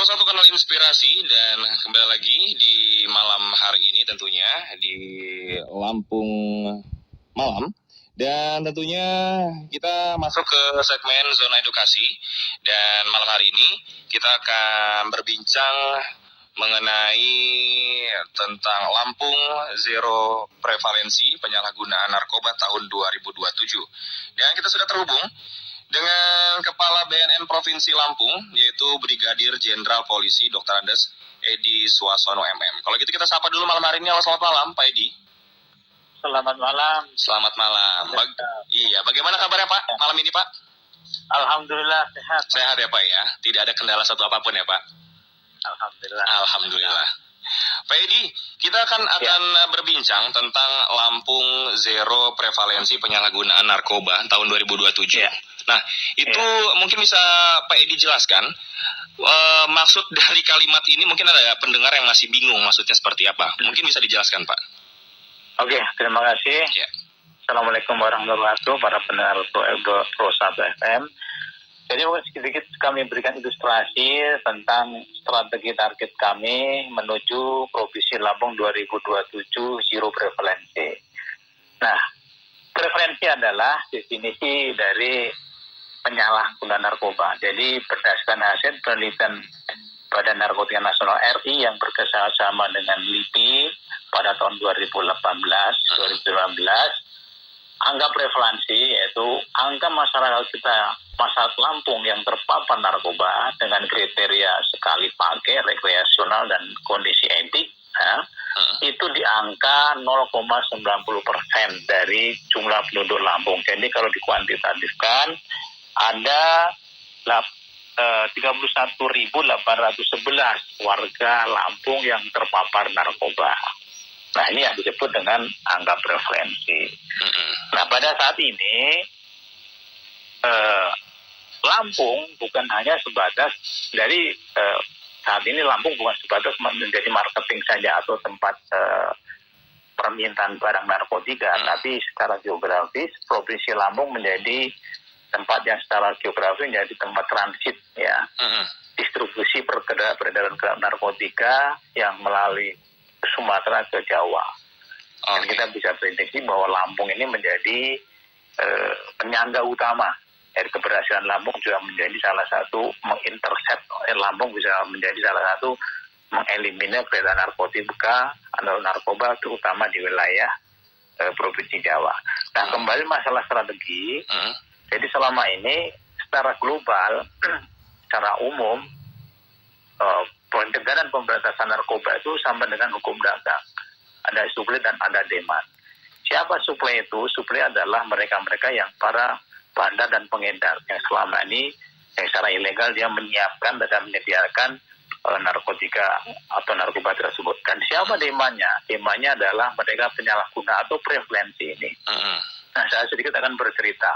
Salah satu kanal inspirasi dan kembali lagi di malam hari ini tentunya di Lampung Malam. Dan tentunya kita masuk ke segmen zona edukasi. Dan malam hari ini kita akan berbincang mengenai tentang Lampung Zero Prevalensi Penyalahgunaan Narkoba tahun 2027. Dan kita sudah terhubung dengan Kepala BNN Provinsi Lampung, yaitu Brigadir Jenderal Polisi Dr. Andes Edi Suasono MM. Kalau gitu kita sapa dulu malam hari ini. Halo, selamat malam Pak Edi. Selamat malam. Selamat malam. Bagaimana kabarnya Pak malam ini Pak? Alhamdulillah sehat. Sehat ya Pak ya? Tidak ada kendala satu apapun ya Pak? Alhamdulillah. Alhamdulillah. Pak Edi, kita akan berbincang tentang Lampung Zero Prevalensi Penyalahgunaan Narkoba tahun 2027. Ya. Nah, itu mungkin bisa Pak Edi jelaskan maksud dari kalimat ini. Mungkin ada pendengar yang masih bingung maksudnya seperti apa. Mungkin bisa dijelaskan Pak. Oke, terima kasih. Ya. Assalamualaikum warahmatullahi wabarakatuh para pendengar Pro 1 FM. Jadi mungkin sedikit kami berikan ilustrasi tentang strategi target kami menuju Provinsi Lampung 2027 Zero Prevalensi. Nah, prevalensi adalah definisi dari penyalahgunaan narkoba. Jadi berdasarkan hasil penelitian Badan Narkotika Nasional RI yang bekerjasama dengan LIPI pada tahun 2018-2019, angka prevalensi yaitu angka masyarakat kita, masyarakat Lampung yang terpapar narkoba dengan kriteria sekali pakai, rekreasional dan kondisi etik, itu di angka 0,90% dari jumlah penduduk Lampung. Jadi kalau dikuantitatifkan ada 31.811 warga Lampung yang terpapar narkoba. Nah, ini yang disebut dengan angka prevalensi. Nah, pada saat ini Lampung bukan hanya sebatas dari saat ini Lampung bukan sebatas menjadi marketing saja atau tempat permintaan barang narkotika, tapi secara geografis Provinsi Lampung menjadi tempat yang secara geografis menjadi tempat transit ya, distribusi peredaran narkotika yang melalui Sumatera ke Jawa. Dan kita bisa prediksi bahwa Lampung ini menjadi penyangga utama dari keberhasilan Lampung, juga menjadi salah satu mengintercept, Lampung bisa menjadi salah satu mengeliminir peredaran narkotika atau narkoba terutama di wilayah Provinsi Jawa. Nah, kembali masalah strategi. Jadi selama ini secara global, secara umum pencegahan dan pemberantasan narkoba itu sama dengan hukum dagang. Ada suplai dan ada demand. Siapa suplai itu? Suplai adalah mereka-mereka yang para bandar dan pengedar yang selama ini yang secara ilegal dia menyiapkan dan menyediakan narkotika atau narkoba tersebut. Dan siapa demandnya? Demandnya adalah mereka penyalahguna atau prevalensi ini. Nah, saya sedikit akan bercerita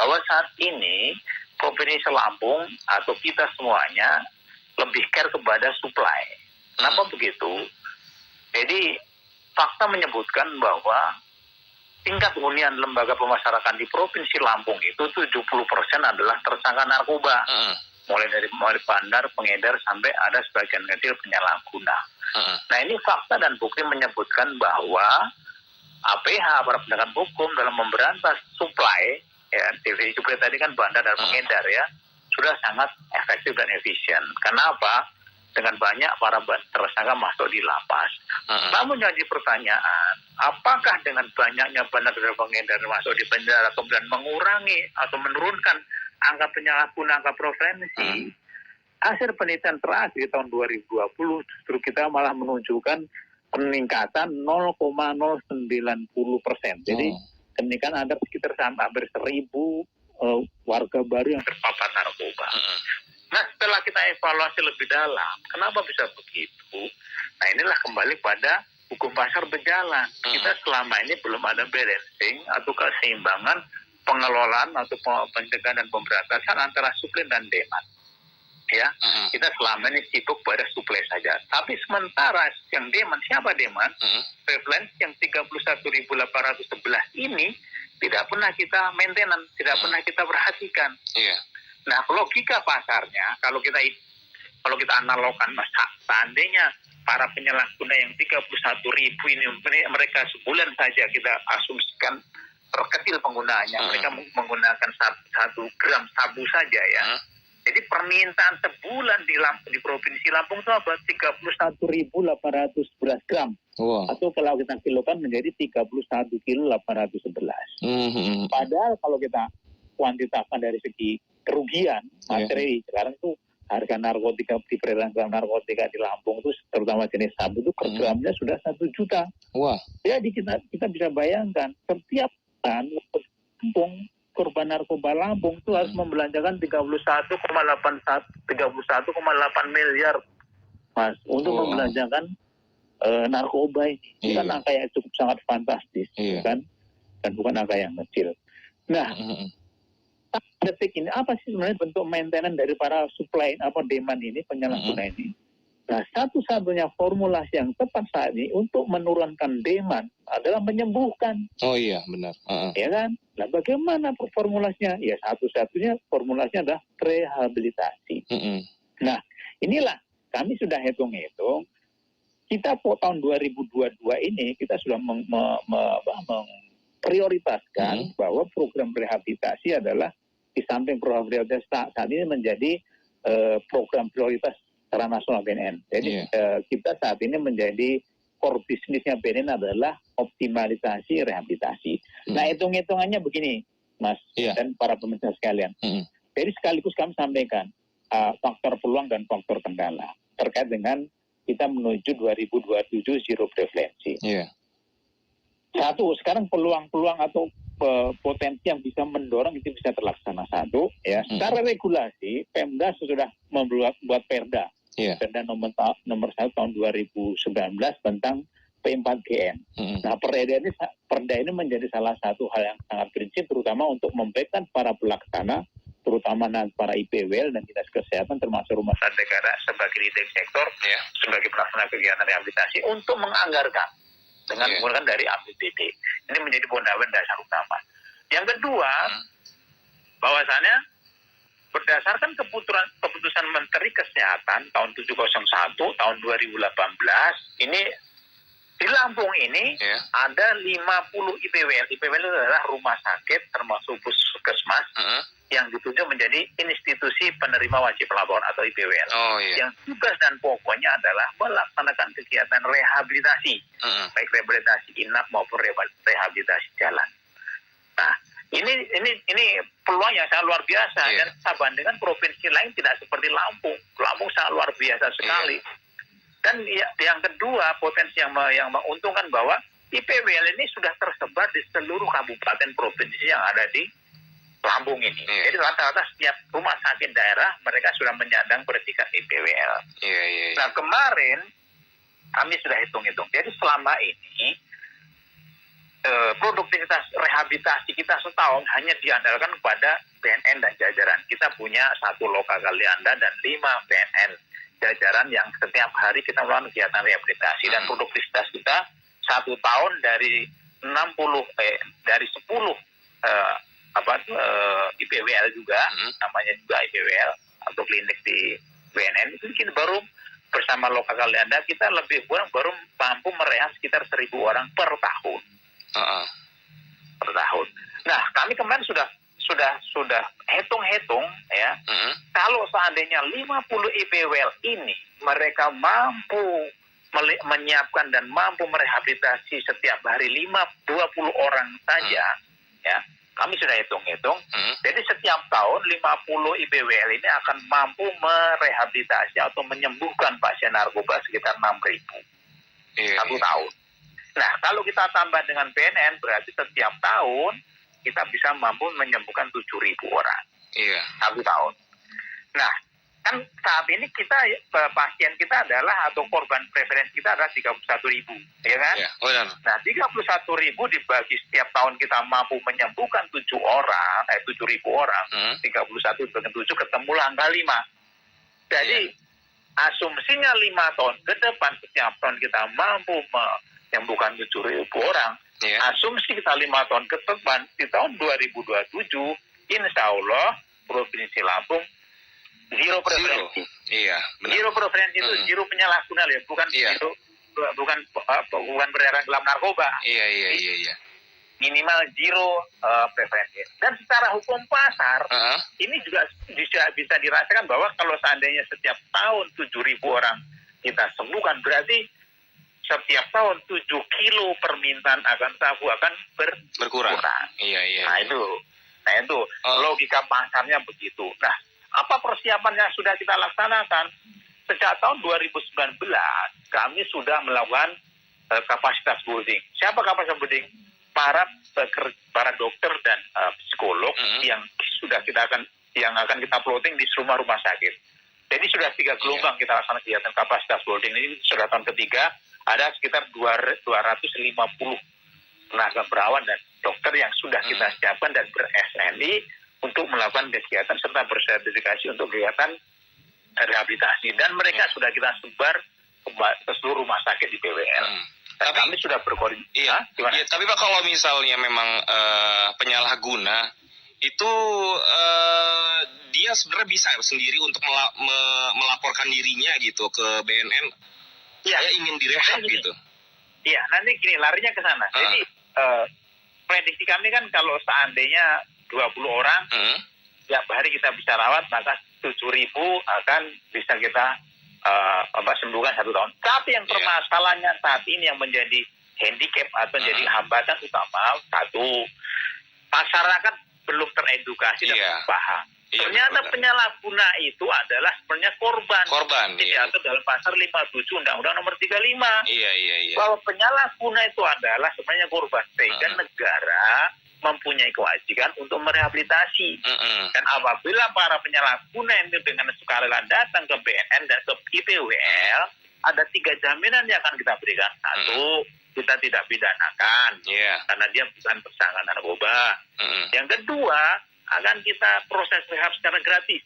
bahwa saat ini Provinsi Lampung atau kita semuanya lebih care kepada supply. Kenapa begitu? Jadi fakta menyebutkan bahwa tingkat hunian lembaga pemasyarakatan di Provinsi Lampung itu 70% adalah tersangka narkoba. Mulai dari bandar, pengedar, sampai ada sebagian kecil penyalahguna. Nah, ini fakta dan bukti menyebutkan bahwa APH, para penegakan hukum, dalam memberantas supply, ya, definisi supply tadi kan bandar dan pengedar ya, sudah sangat efektif dan efisien. Kenapa? Dengan banyak para tersangka masuk di lapas. Namun jadi pertanyaan, apakah dengan banyaknya bandar dan pengedar masuk di penjara kemudian mengurangi atau menurunkan angka penyalahguna, angka prevalensi? Hasil penelitian terakhir tahun 2020 justru kita malah menunjukkan peningkatan 0,090%. Jadi kenaikan ada sekitar hampir 1.000 warga baru yang terpapar narkoba. Nah, setelah kita evaluasi lebih dalam, kenapa bisa begitu? Nah, inilah kembali pada hukum pasar berjalan. Kita selama ini belum ada balancing atau keseimbangan pengelolaan atau pencegahan dan pemberantasan antara suplai dan demand. Ya, kita selama ini sibuk pada suplai saja. Tapi sementara yang demand, siapa demand? Prevalence yang 31.811 ini tidak pernah kita maintenance, tidak pernah kita perhatikan. Nah, logika pasarnya, kalau kita kalau kita analogkan Mas, seandainya para penyalahguna yang 31.000 ini mereka sebulan saja kita asumsikan terkecil penggunaannya, mereka menggunakan 1 gram sabu saja ya. Jadi permintaan sebulan di Provinsi Lampung itu apa? 31.811 gram. Wow. Atau kalau kita kilokan menjadi 31.811. Padahal kalau kita kuantitaskan dari segi kerugian materi, sekarang tuh harga narkotika di peredaran narkotika di Lampung itu terutama jenis sabu itu per gramnya sudah 1 juta. Wah. Jadi kita bisa bayangkan setiap Lampung, korban narkoba Lampung itu harus membelanjakan 31,8 miliar Mas untuk membelanjakan narkoba ini. Ini kan angka yang cukup sangat fantastis kan, dan bukan angka yang kecil. Nah, detik ini apa sih sebenarnya bentuk maintenance dari para supply demand ini, penyalahguna ini? Nah, satu-satunya formulasi yang tepat saat ini untuk menurunkan demand adalah menyembuhkan. Oh iya, benar. Ya kan? Nah, bagaimana formulasinya? Ya, satu-satunya formulasinya adalah rehabilitasi. Nah, inilah kami sudah hitung-hitung. Kita tahun 2022 ini kita sudah memprioritaskan bahwa program rehabilitasi adalah di samping program prioritas saat ini menjadi program prioritas secara nasional BNN. Jadi kita saat ini menjadi core bisnisnya BNN adalah optimalisasi rehabilitasi. Nah, hitung-hitungannya begini, Mas dan para pemirsa sekalian. Jadi sekaligus kami sampaikan faktor peluang dan faktor kendala terkait dengan kita menuju 2027 zero prevalency. Satu, sekarang peluang-peluang atau potensi yang bisa mendorong itu bisa terlaksana. Satu, ya, secara regulasi Pemda sudah membuat Perda. Perda nomor 1 tahun 2019 tentang P4GN. Nah, Perda ini menjadi salah satu hal yang sangat prinsip, terutama untuk membackup para pelaksana, terutama para IPWL dan dinas kesehatan termasuk rumah sakit negara sebagai leading sektor, sebagai pelaksana kegiatan rehabilitasi untuk menganggarkan dengan menggunakan dari APBD. Ini menjadi pondasi dasar utama. Yang kedua, bahwasannya berdasarkan keputusan Menteri Kesehatan tahun 701 tahun 2018, ini di Lampung ini ada 50 IPWL. IPWL adalah rumah sakit termasuk puskesmas yang ditunjuk menjadi institusi penerima wajib lapor atau IPWL. Yang tugas dan pokoknya adalah melaksanakan kegiatan rehabilitasi, baik rehabilitasi inap maupun rehabilitasi jalan. Nah, ini peluang yang sangat luar biasa dan saya bandingkan provinsi lain tidak seperti Lampung. Lampung sangat luar biasa sekali. Dan yang kedua, potensi yang menguntungkan bahwa IPWL ini sudah tersebar di seluruh kabupaten provinsi yang ada di Lampung ini. Jadi rata-rata setiap rumah sakit daerah mereka sudah menyandang predikat IPWL. Nah, kemarin kami sudah hitung-hitung. Jadi selama ini produktivitas rehabilitasi kita setahun hanya diandalkan kepada BNN dan jajaran. Kita punya 1 lokal Kalianda dan 5 BNN jajaran yang setiap hari kita melakukan kegiatan rehabilitasi, dan produktivitas kita 1 tahun dari 10 IPWL juga, namanya juga IPWL atau klinik di BNN, itu kita baru bersama lokal Kalianda kita lebih kurang baru mampu merehab sekitar 1.000 orang per tahun. Per tahun. Nah, kami kemarin sudah hitung-hitung ya. Kalau seandainya 50 IPWL ini mereka mampu menyiapkan dan mampu merehabilitasi setiap hari 20 orang saja, ya. Kami sudah hitung-hitung. Jadi setiap tahun 50 IPWL ini akan mampu merehabilitasi atau menyembuhkan pasien narkoba sekitar 6.000 satu tahun. Nah, kalau kita tambah dengan BNN berarti setiap tahun kita bisa mampu menyembuhkan 7.000 orang satu tahun. Nah, kan saat ini kita pasien kita adalah atau korban preferensi kita adalah 31.000, ya kan? Nah, 31.000 dibagi setiap tahun kita mampu menyembuhkan 7.000 orang, 31 dengan 7 ketemulah angka 5. Jadi asumsinya 5 tahun ke depan setiap tahun kita mampu menyembuhkan 7.000 orang. Asumsi kita 5 tahun ke depan di tahun 2027, insya Allah Provinsi Lampung zero prevalensi. Iya, benar. Zero preferensi itu zero penyalahguna ya, bukan Iya. zero, bukan beredar dalam narkoba. Iya. Minimal zero preferensi. Dan secara hukum pasar, ini juga bisa dirasakan bahwa kalau seandainya setiap tahun 7.000 orang kita sembuhkan, berarti setiap tahun 7 kilo permintaan akan sabu akan berkurang. Iya. Nah itu logika pasarnya begitu. Nah, apa persiapan yang sudah kita laksanakan? Sejak tahun 2019 kami sudah melakukan kapasitas building. Siapa kapasitas building? Para dokter dan psikolog yang akan kita plotting di rumah sakit. Jadi sudah 3 gelombang kita laksanakan kegiatan kapasitas building ini. Sudah tahun ketiga, ada sekitar 250 tenaga perawat dan dokter yang sudah kita siapkan dan ber-SNI untuk melakukan kegiatan serta bersertifikasi untuk kegiatan rehabilitasi. Dan mereka sudah kita sebar ke seluruh rumah sakit di PWL. Tapi kami sudah berkoordinasi. Iya, tapi Pak, kalau misalnya memang penyalahguna itu dia sebenarnya bisa sendiri untuk melaporkan dirinya gitu ke BNN. Iya. Saya ingin direhab gitu. Iya, nanti gini, larinya ke sana. Jadi prediksi kami kan kalau seandainya 20 orang tiap hari kita bisa rawat, maka 7.000 akan bisa kita sembuhkan 1 tahun. Tapi yang permasalahannya saat ini yang menjadi handicap atau menjadi hambatan utama, satu, masyarakat belum teredukasi dan paham. Ternyata penyalahguna itu adalah sebenarnya korban. Diatur dalam pasal 57 Undang-Undang Nomor 35. Iya. Bahwa penyalahguna itu adalah sebenarnya korban. Sehingga negara mempunyai kewajiban untuk merehabilitasi. Dan apabila para penyalahguna itu dengan sukarela datang ke BNN dan ke IPWL, ada 3 jaminan yang akan kita berikan. Satu, kita tidak pidanakan karena dia bukan tersangka narkoba. Yang kedua, akan kita proses rehab secara gratis.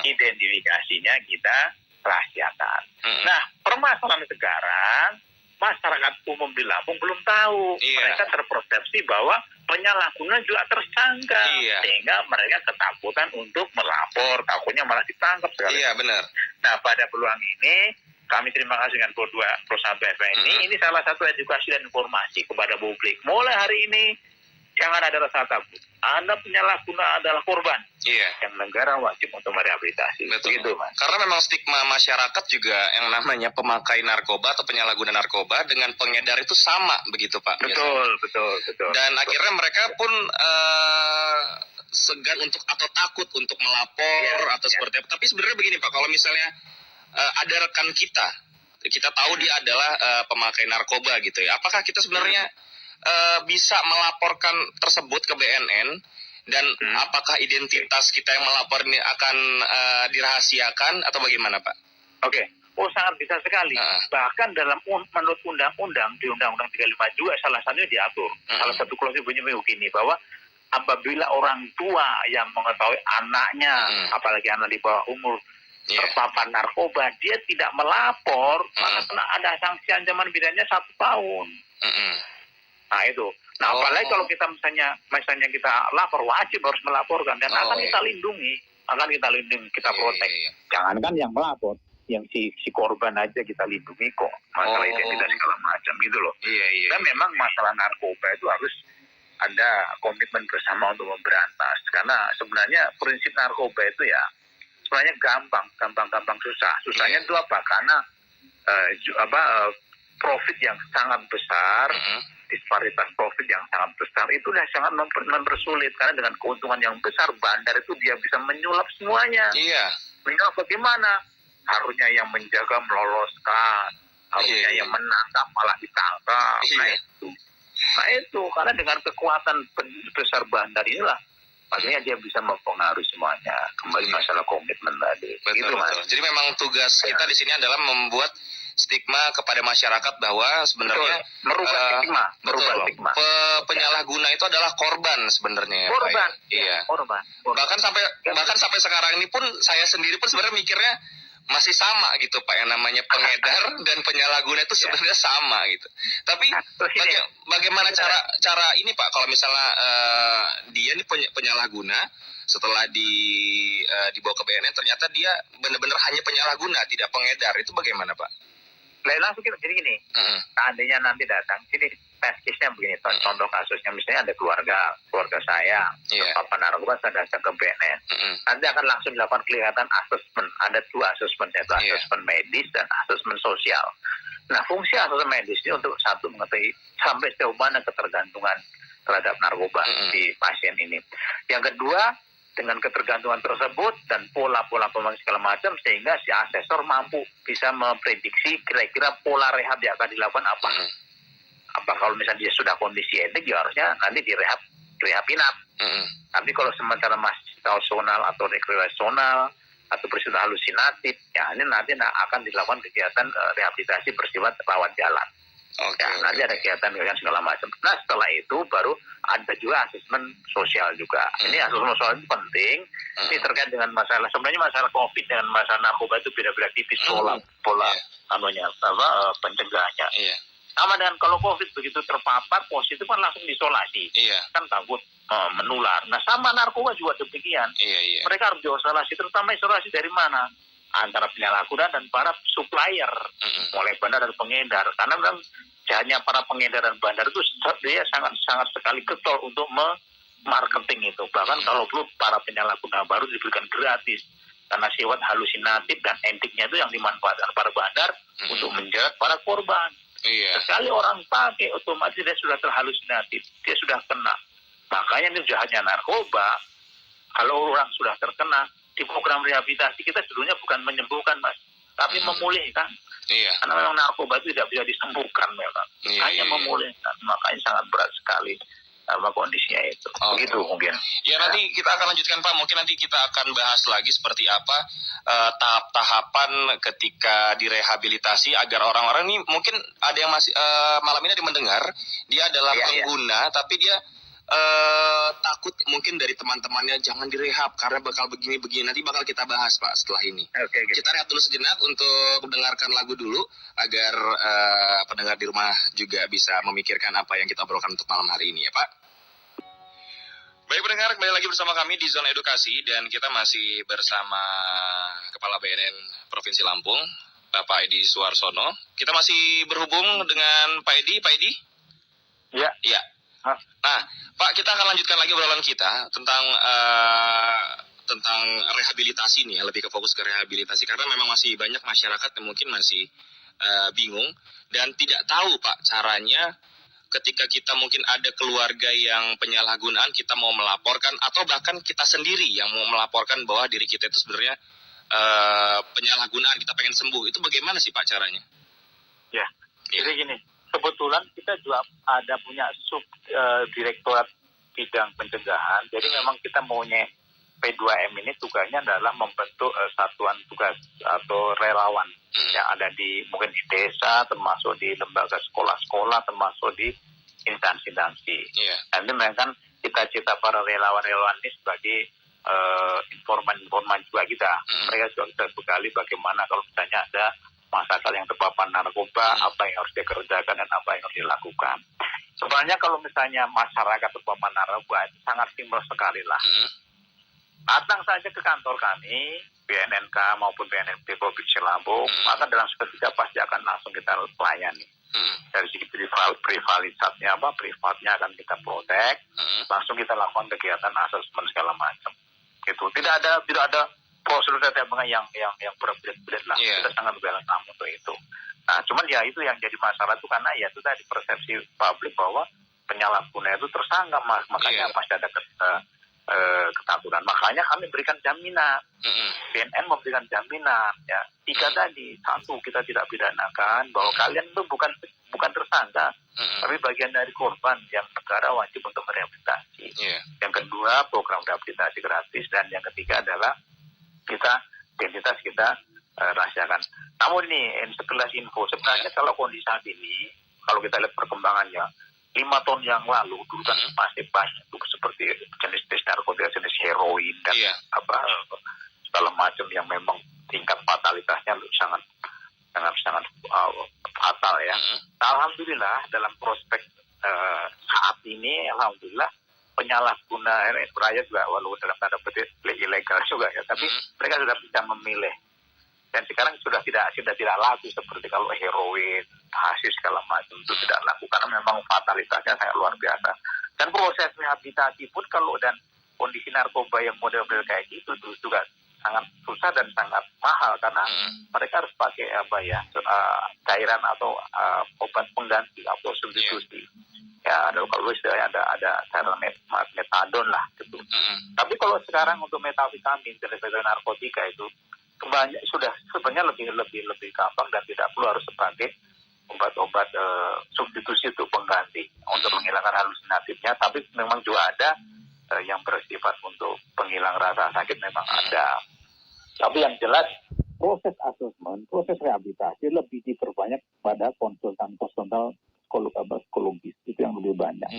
Identifikasinya kita rahasiakan. Nah, permasalahan sekarang masyarakat umum di Lampung belum tahu. Mereka terpersepsi bahwa penyalahguna juga tersangka, sehingga mereka ketakutan untuk melapor, takutnya malah ditangkap sekali. Iya, benar. Nah, pada peluang ini kami terima kasih dengan perusahaan BFN ini salah satu edukasi dan informasi kepada publik. Mulai hari ini jangan ada rasa takut. Anda penyalahguna adalah korban. Yang negara wajib untuk merehabilitasi. Betul. Gitu, Mas. Karena memang stigma masyarakat juga yang namanya pemakai narkoba atau penyalahguna narkoba dengan pengedar itu sama begitu, Pak. Betul. Dan akhirnya mereka pun segan untuk atau takut untuk melapor atau seperti apa. Tapi sebenarnya begini, Pak, kalau misalnya ada rekan kita tahu dia adalah pemakai narkoba gitu ya. Apakah kita sebenarnya bisa melaporkan tersebut ke BNN dan apakah identitas kita yang melapor ini akan dirahasiakan atau bagaimana, Pak? Oke. Sangat bisa sekali. Bahkan menurut undang-undang di Undang-Undang 35 juga salah satunya diatur. Salah satu klausul bunyi begini bahwa apabila orang tua yang mengetahui anaknya, apalagi anak di bawah umur terpapar narkoba, dia tidak melapor, maka ada sanksi ancaman pidananya 1 tahun. Nah itu. Nah apalagi kalau kita misalnya kita lapor, wajib harus melaporkan dan akan kita lindungi, kita protek. Jangankan yang melapor, yang si korban aja kita lindungi kok, masalah identitas segala macam gitu loh. Dan memang masalah narkoba itu harus ada komitmen bersama untuk memberantas, karena sebenarnya prinsip narkoba itu ya sebenarnya gampang susah. Susahnya itu apa? Karena profit yang sangat besar, disparitas profit yang sangat besar itu sangat mempersulit, karena dengan keuntungan yang besar bandar itu dia bisa menyulap semuanya. Sehingga bagaimana? Harusnya yang menjaga meloloskan, harusnya yang menangkap malah ditangkap. Nah itu karena dengan kekuatan besar bandar inilah makanya dia bisa mempengaruhi semuanya. Kembali masalah komitmen tadi. Betul. Jadi memang tugas kita di sini adalah membuat stigma kepada masyarakat bahwa sebenarnya merubah stigma. Penyalahguna itu adalah korban sebenarnya. Korban. Bahkan sampai sekarang ini pun saya sendiri pun sebenarnya mikirnya masih sama gitu Pak, yang namanya pengedar dan penyalahguna itu sebenarnya sama gitu. Tapi bagaimana cara ini Pak, kalau misalnya dia ini penyalahguna, setelah dibawa ke BNN ternyata dia benar-benar hanya penyalahguna, tidak pengedar, itu bagaimana Pak? Langsung kita jadi gini, seandainya nanti datang, sini test case-nya begini, contoh kasusnya misalnya ada keluarga saya, terpapar narkoba, saya datang ke BNN, nanti akan langsung dilakukan kelihatan asesmen, ada 2 asesmen, yaitu asesmen medis dan asesmen sosial. Nah, fungsi asesmen medis ini untuk satu mengetahui sampai sejauh mana ketergantungan terhadap narkoba di pasien ini. Yang kedua, dengan ketergantungan tersebut dan pola-pola pemakai segala macam, sehingga si asesor mampu bisa memprediksi kira-kira pola rehab yang akan dilakukan apa. Apa kalau misalnya dia sudah kondisi etik, ya harusnya nanti direhab inap. Tapi kalau sementara masih situasional atau rekreasional atau bersifat halusinatif, ya ini nanti akan dilakukan kegiatan rehabilitasi bersifat rawat jalan. Nanti ada kegiatan segala macam. Nah, setelah itu baru ada juga asesmen sosial juga. Ini asesmen sosial itu penting. Ini terkait dengan masalah, sebenarnya masalah COVID dengan masalah narkoba itu beda-beda tipis pola pencegahannya. Sama dengan kalau COVID begitu terpapar positif kan langsung diisolasi. Kan takut menular. Nah, sama narkoba juga demikian. Mereka harus diisolasi, terutama isolasi dari mana? Antara penyalahguna dan para supplier, mulai bandar dan pengedar. Karena memang hanya para pengedar dan bandar itu dia sangat sekali getol untuk marketing itu. Bahkan kalau perlu para penyalahguna baru diberikan gratis. Karena sifat halusinatif dan endingnya itu yang dimanfaatkan para bandar untuk menjerat para korban. Sekali orang pakai, otomatis dia sudah terhalusinatif, dia sudah kena. Makanya ini jahatnya narkoba. Kalau orang sudah terkena, di program rehabilitasi kita dulunya bukan menyembuhkan, Mas, tapi memulihkan. Karena memang narkoba itu tidak bisa disembuhkan memang. Hanya memulihkan. Makanya sangat berat sekali sama kondisinya itu. Begitu mungkin. Ya, nanti kita akan lanjutkan Pak. Mungkin nanti kita akan bahas lagi seperti apa tahap-tahapan ketika direhabilitasi agar orang-orang ini, mungkin ada yang masih malam ini ada yang mendengar, dia adalah pengguna tapi dia takut mungkin dari teman-temannya jangan direhab karena bakal begini-begini. Nanti bakal kita bahas Pak setelah ini. Kita rehat dulu sejenak untuk mendengarkan lagu dulu agar pendengar di rumah juga bisa memikirkan apa yang kita obrolkan untuk malam hari ini ya Pak. Baik pendengar, kembali lagi bersama kami di Zona Edukasi dan kita masih bersama Kepala BNN Provinsi Lampung, Bapak Edi Suarsono. Kita masih berhubung dengan Pak Edi. Iya. Nah, Pak, kita akan lanjutkan lagi obrolan kita tentang rehabilitasi nih, lebih ke fokus ke rehabilitasi karena memang masih banyak masyarakat yang mungkin masih bingung dan tidak tahu Pak caranya ketika kita mungkin ada keluarga yang penyalahgunaan, kita mau melaporkan atau bahkan kita sendiri yang mau melaporkan bahwa diri kita itu sebenarnya penyalahgunaan, kita pengen sembuh. Itu bagaimana sih Pak caranya? Jadi gini, kebetulan kita juga ada punya direktorat bidang pencegahan. Jadi memang kita maunya P2M ini tugasnya adalah membentuk satuan tugas atau relawan yang ada di mungkin di desa, termasuk di lembaga sekolah-sekolah, termasuk di instansi-instansi. Nanti memang cita-cita para relawan-relawan ini sebagai informan juga kita. Mereka juga bisa sekali bagaimana kalau misalnya ada masyarakat yang terpapar narkoba, apa yang harus dikerjakan dan apa yang harus dilakukan. Sebenarnya kalau misalnya masyarakat terpapar narkoba itu sangat simpel sekali lah. Datang saja ke kantor kami, BNNK maupun BNNP Provinsi Lampung, maka dalam seketika pasti akan langsung kita layani. Dari segi privatnya akan kita protek, langsung kita lakukan kegiatan asesmen segala macam. Gitu. Tidak ada prosedur yang berat-berat lah. Kita sangat welcome untuk itu. Nah, cuman ya itu yang jadi masalah itu karena ya itu tadi persepsi publik bahwa penyalahguna itu tersangka, makanya pasti ada ketakutan. Makanya kami berikan jaminan. BNN memberikan jaminan ya. 3 tadi. 1, kita tidak pidanakan bahwa kalian itu bukan tersangka, tapi bagian dari korban yang negara wajib untuk merehabilitasi. Yang kedua, program rehabilitasi gratis, dan yang ketiga adalah identitas kita rahasiakan. Namun ini sekelas info, sebenarnya kalau kondisi saat ini, kalau kita lihat perkembangannya, 5 tahun yang lalu dulu kan masih banyak seperti jenis narkotika, jenis heroin dan segala macam yang memang tingkat fatalitasnya sangat sangat sangat fatal ya. Alhamdulillah dalam prospek saat ini, alhamdulillah penyalahguna raya juga walaupun dalam tanda petik ilegal juga ya, tapi mereka sudah bisa memilih. Dan sekarang sudah tidak laku seperti kalau heroin, hasis segala macam itu tidak laku karena memang fatalitasnya sangat luar biasa. Dan proses rehabilitasi pun kalau dan kondisi narkoba yang model-model kayak gitu itu juga sangat susah dan sangat mahal karena mereka harus pakai cairan atau obat pengganti atau substitusi. Ya, kalau istilahnya ada cairan metadon lah gitu. Tapi kalau sekarang untuk metavitamin daripada narkotika itu sudah sebenarnya lebih gampang dan tidak perlu harus sebagai obat-obat substitusi untuk pengganti untuk menghilangkan halusinatifnya. Tapi memang juga ada yang bersifat untuk penghilang rasa sakit memang ada. Tapi yang jelas proses asesmen, proses rehabilitasi lebih diperbanyak pada konsultan psikologis itu yang lebih banyak.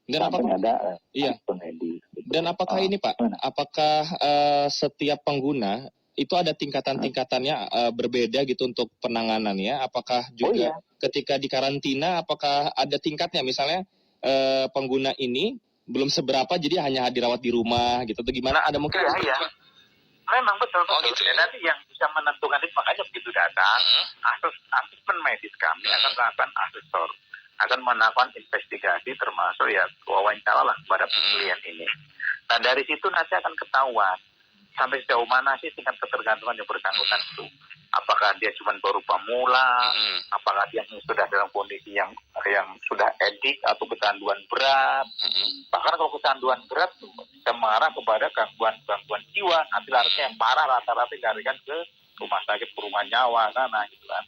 Dan apakah ada medis. Dan apakah ini Pak? Apakah setiap pengguna itu ada tingkatan-tingkatannya berbeda gitu untuk penanganannya? Apakah juga ketika di karantina apakah ada tingkatnya? Misalnya pengguna ini belum seberapa jadi hanya dirawat di rumah gitu atau gimana? Ada mungkin? Iya. Memang betul. Gitu. Dan nanti yang bisa menentukan itu makanya begitu datang asesmen medis kami akan melakukan asesor, akan melakukan investigasi termasuk ya wawancara lah kepada klien ini. Nah dari situ nanti akan ketahuan sampai sejauh mana sih tingkat ketergantungan yang bersangkutan itu. Apakah dia cuma baru pemula, apakah dia sudah dalam kondisi yang sudah edik atau kecanduan berat. Bahkan kalau kecanduan berat bisa mengarah kepada gangguan jiwa. Nanti larinya yang parah rata-rata dilarikan ke rumah sakit perumahan nyawa sana gitu kan.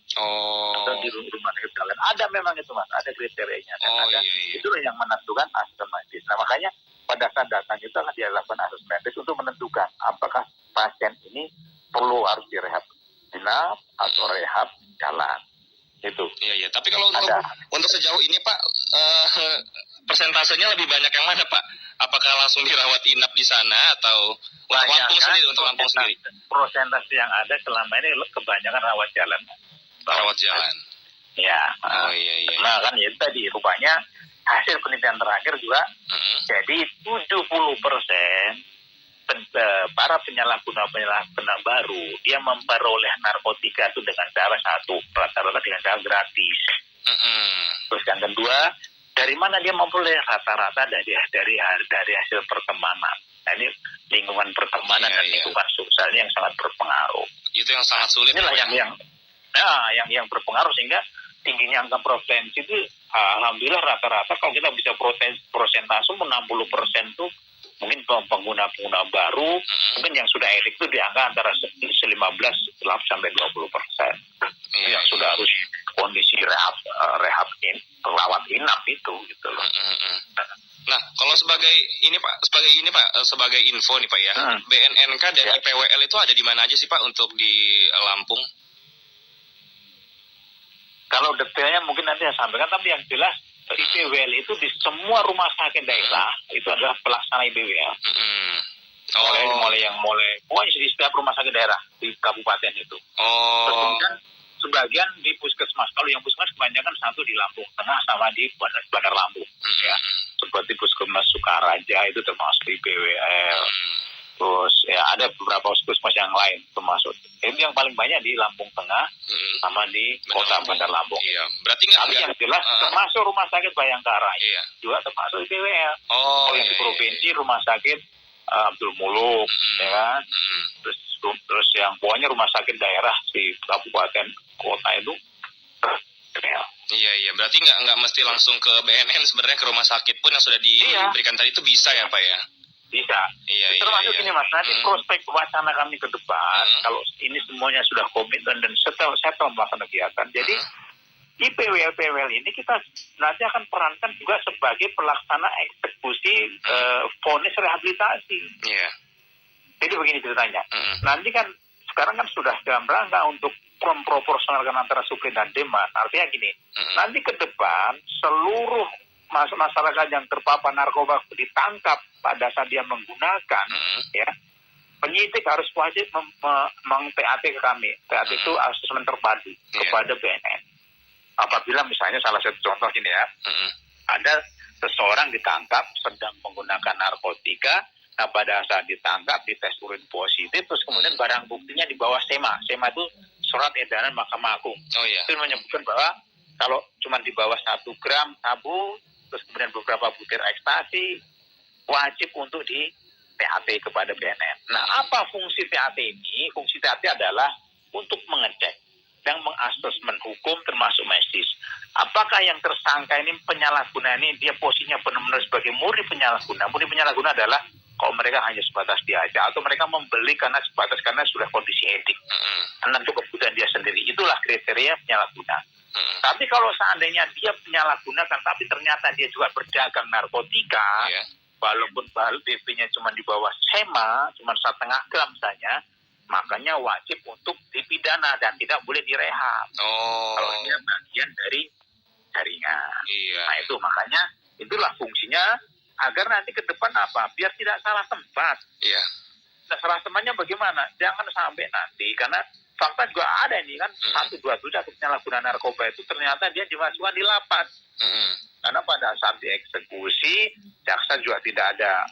Atau di rumah sakit kalian. Ada memang itu Mas, ada kriterianya. Dan itulah yang menentukan asesmen medis. Nah makanya pada saat datang itu akan dilakukan asesmen medis untuk menentukan apakah pasien ini harus direhab inap atau rehab jalan. Itu. Iya. Tapi kalau untuk sejauh ini Pak, persentasenya lebih banyak yang mana Pak? Apakah langsung dirawat inap di sana atau untuk Lampung sendiri? Persentase yang ada selama ini kebanyakan rawat jalan. Rawat jalan. Ya. Iya. Nah kan ya tadi rupanya hasil penelitian terakhir juga jadi 70% para penyalahguna baru dia memperoleh narkotika itu dengan cara rata-rata dengan cara gratis. Terus yang kedua, dari mana dia memperoleh? Rata-rata dari hasil pertemanan. Nah, ini lingkungan pertemanan dan lingkungan sosial yang sangat berpengaruh. Itu yang sangat sulit. Inilah yang berpengaruh sehingga tingginya angka prosensi itu alhamdulillah rata-rata kalau kita bisa prosentase 60% tuh mungkin pengguna baru, mungkin yang sudah edik itu di angka antara 15 sampai 20%. Yang sudah harus kondisi rehab rawat inap itu gitu loh. Nah, kalau sebagai info nih Pak ya, BNNK dan IPWL itu ada di mana aja sih Pak untuk di Lampung? Kalau detailnya mungkin nanti saya sampaikan, tapi yang jelas IPWL itu di semua rumah sakit daerah itu adalah pelaksana IPWL. Pokoknya di setiap rumah sakit daerah di kabupaten itu. Terus kemudian sebagian di puskesmas. Kalau yang puskesmas kebanyakan satu di Lampung Tengah sama di Bandar Lampung. Ya. Seperti puskesmas Sukaraja itu termasuk IPWL. Terus ya ada beberapa puskesmas yang lain termasuk. Ini yang paling banyak di Lampung Tengah sama di Kota Bandar Lampung. Iya. Berarti yang jelas termasuk rumah sakit Bayangkara juga termasuk IPWL. Kalau yang di provinsi rumah sakit Abdul Muluk, ya kan. Terus yang pokoknya rumah sakit daerah di kabupaten kota itu. Iya. Berarti nggak mesti langsung ke BNN sebenarnya, ke rumah sakit pun yang sudah diberikan tadi itu bisa ya Pak ya? Bisa. Termasuk ini Mas, nanti prospek wacana kami ke depan, kalau ini semuanya sudah komitmen dan setelah melaksanakan kegiatan, jadi IPWL ini kita nanti akan perankan juga sebagai pelaksana eksekusi vonis rehabilitasi. Iya. Jadi begini ceritanya, nanti kan sekarang kan sudah dalam rangka untuk memproporsionalkan antara suplai dan demand. Artinya gini, nanti ke depan seluruh masyarakat yang terpapar narkoba ditangkap pada saat dia menggunakan, ya penyidik harus wajib meng-PAT ke kami. PAT itu asesmen terpadu kepada BNN. Apabila misalnya salah satu contoh ini ya, ada seseorang ditangkap sedang menggunakan narkotika, nah pada saat ditangkap dites urin positif, terus kemudian barang buktinya di bawah SEMA. SEMA itu surat edaran Mahkamah Agung. Itu menyebutkan bahwa kalau cuma di bawah 1 gram sabu, terus kemudian beberapa butir ekstasi, wajib untuk di PAT kepada BNN. Nah, apa fungsi PAT ini? Fungsi PAT adalah untuk mengecek dan mengasesmen hukum termasuk medis. Apakah yang tersangka ini penyalahguna ini dia posisinya benar-benar sebagai murni penyalahguna. Murni penyalahguna adalah kalau mereka hanya sebatas diajak atau mereka membeli karena sudah kondisi etik. Dan untuk kebutuhan dia sendiri. Itulah kriteria penyalahguna. Tapi kalau seandainya dia penyalahgunakan tapi ternyata dia juga berdagang narkotika, walaupun BP-nya cuma di bawah SEMA, cuma 1,5 gram saja, makanya wajib untuk dipidana dan tidak boleh direhab. Kalau dia bagian dari jaringan. Nah itu makanya itulah fungsinya agar nanti ke depan apa? Biar tidak salah tempat. Nah, salah tempatnya bagaimana? Jangan sampai nanti karena fakta juga ada ini kan 1-2 penyalahgunaan narkoba itu ternyata dia dimasukkan di lapas. Karena pada saat dieksekusi, jaksa juga tidak ada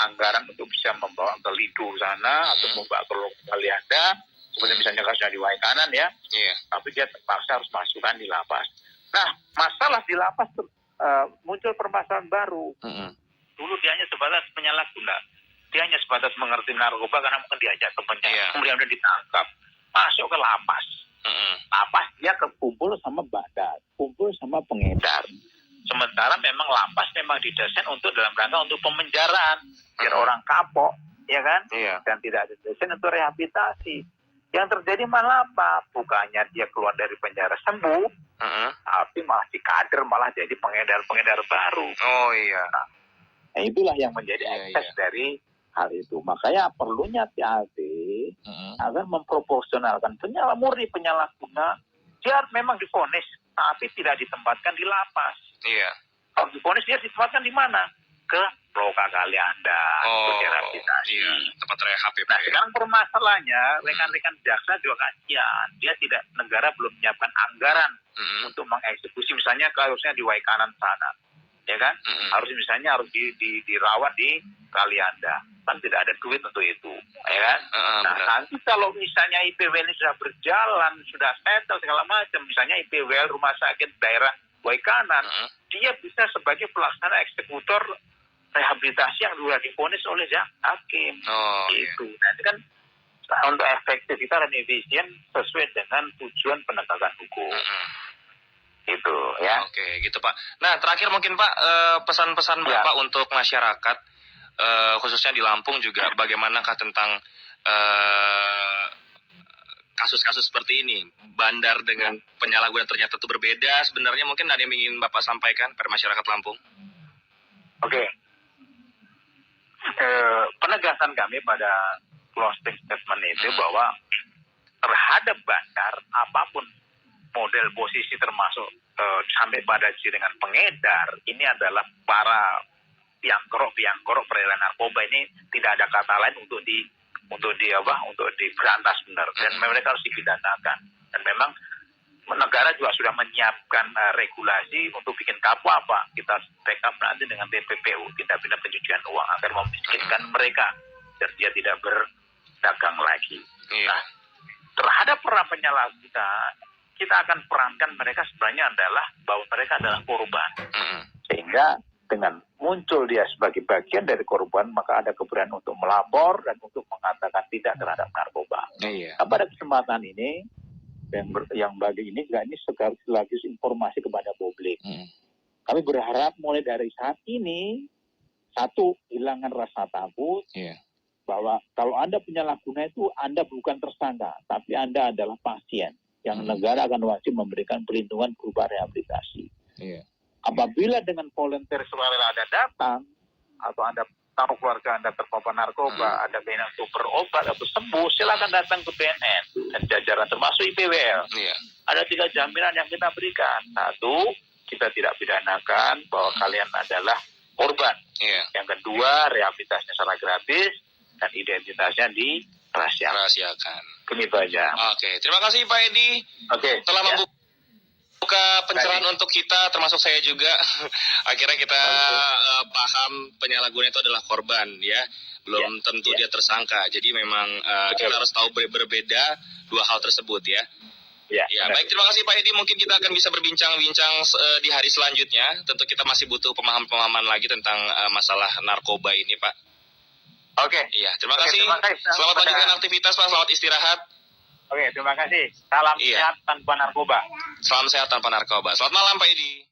anggaran untuk bisa membawa ke Lido sana atau membawa ke Kalianda, seperti misalnya kasusnya di Waikanan ya. Tapi dia terpaksa harus masukkan di lapas. Nah, masalah di lapas muncul permasalahan baru. Dulu dia hanya sebatas penyalahguna. Dia hanya sebatas mengerti narkoba karena mungkin diajak temannya. Kemudian dia ditangkap. Masuk ke lapas. Lapas dia kumpul sama badan, kumpul sama pengedar. Sementara memang lapas memang didesain untuk dalam rangka untuk pemenjaraan. Biar orang kapok, ya kan? Dan tidak ada desain untuk rehabilitasi. Yang terjadi malah apa? Bukannya dia keluar dari penjara sembuh, tapi malah si kader malah jadi pengedar baru. Nah, itulah yang menjadi ekses dari hal itu. Makanya perlunya PAT agar memproporsionalkan murni penyalahguna. Dia memang divonis, tapi tidak ditempatkan di lapas. Kalau divonis dia ditempatkan di mana? Ke Loka Kalianda, untuk rehabilitasi. Tempat rehab ya. Nah, sekarang permasalahannya rekan-rekan jaksa juga kasihan. Negara belum menyiapkan anggaran untuk mengeksekusi misalnya harusnya di Waikanan sana. Ya kan? Misalnya harus dirawat di Kalianda. Kan tidak ada duit untuk itu, ya kan? Nanti kalau misalnya IPW ini sudah berjalan, sudah settle segala macam, misalnya IPW rumah sakit daerah Waikanan, dia bisa sebagai pelaksana eksekutor rehabilitasi yang sudah divonis oleh hakim. Itu. Nanti kan untuk efektivitas dan efisien sesuai dengan tujuan penegakan hukum. Itu ya. Oke, gitu Pak. Nah, terakhir mungkin Pak, pesan-pesan Bapak untuk masyarakat, khususnya di Lampung juga, bagaimanakah tentang kasus-kasus seperti ini? Bandar dengan penyalahgunaan ternyata itu berbeda. Sebenarnya mungkin ada yang ingin Bapak sampaikan pada masyarakat Lampung? Oke. Penegasan kami pada closing statement itu bahwa terhadap bandar apapun model posisi termasuk sampai pada dengan pengedar ini adalah para biangkerok peredaran narkoba ini tidak ada kata lain untuk diberantas benar dan mereka harus dipidanakan dan memang negara juga sudah menyiapkan regulasi untuk bikin kapu kita backup nanti dengan TPPU tindak pidana pencucian uang agar memiskinkan mereka dan dia tidak berdagang lagi. Nah, terhadap para penyalahguna kita akan perankan mereka sebenarnya adalah bahwa mereka adalah korban. Sehingga dengan muncul dia sebagai bagian dari korban, maka ada keberanian untuk melapor dan untuk mengatakan tidak terhadap narkoba. Nah, pada kesempatan ini, yang bagi ini juga ini sekaligus informasi kepada publik. Kami berharap mulai dari saat ini, satu, hilangkan rasa takut, bahwa kalau Anda penyalahguna itu Anda bukan tersangka, tapi Anda adalah pasien. Yang negara akan wajib memberikan perlindungan berupa rehabilitasi. Apabila dengan volunteer sukarela Anda datang, atau Anda tahu keluarga Anda terpapar narkoba, ada keinginan untuk berobat atau sembuh, silakan datang ke BNN dan jajaran termasuk IPWL. Ada 3 jaminan yang kita berikan. 1, kita tidak pidanakan bahwa kalian adalah korban. Yang kedua, rehabilitasinya secara gratis. dan identitasnya dirahasiakan. Rahasiakan. Begitu aja. Oke, terima kasih Pak Edi Oke. telah ya. membuka pencerahan Baik. untuk kita, termasuk saya juga. Akhirnya kita paham penyalahguna itu adalah korban, ya. Belum tentu dia tersangka. Jadi memang kita harus tahu berbeda dua hal tersebut, ya. Ya, Ya, benar. baik, terima kasih Pak Edi. Mungkin kita akan bisa berbincang-bincang di hari selanjutnya. Tentu kita masih butuh pemahaman lagi tentang masalah narkoba ini, Pak. Oke. Iya, terima Oke, kasih. terima kasih. Selamat lanjutkan aktivitas, Pak. Selamat istirahat. Oke, terima kasih. Salam Iya. sehat tanpa narkoba. Salam sehat tanpa narkoba. Selamat malam, Pak Edi.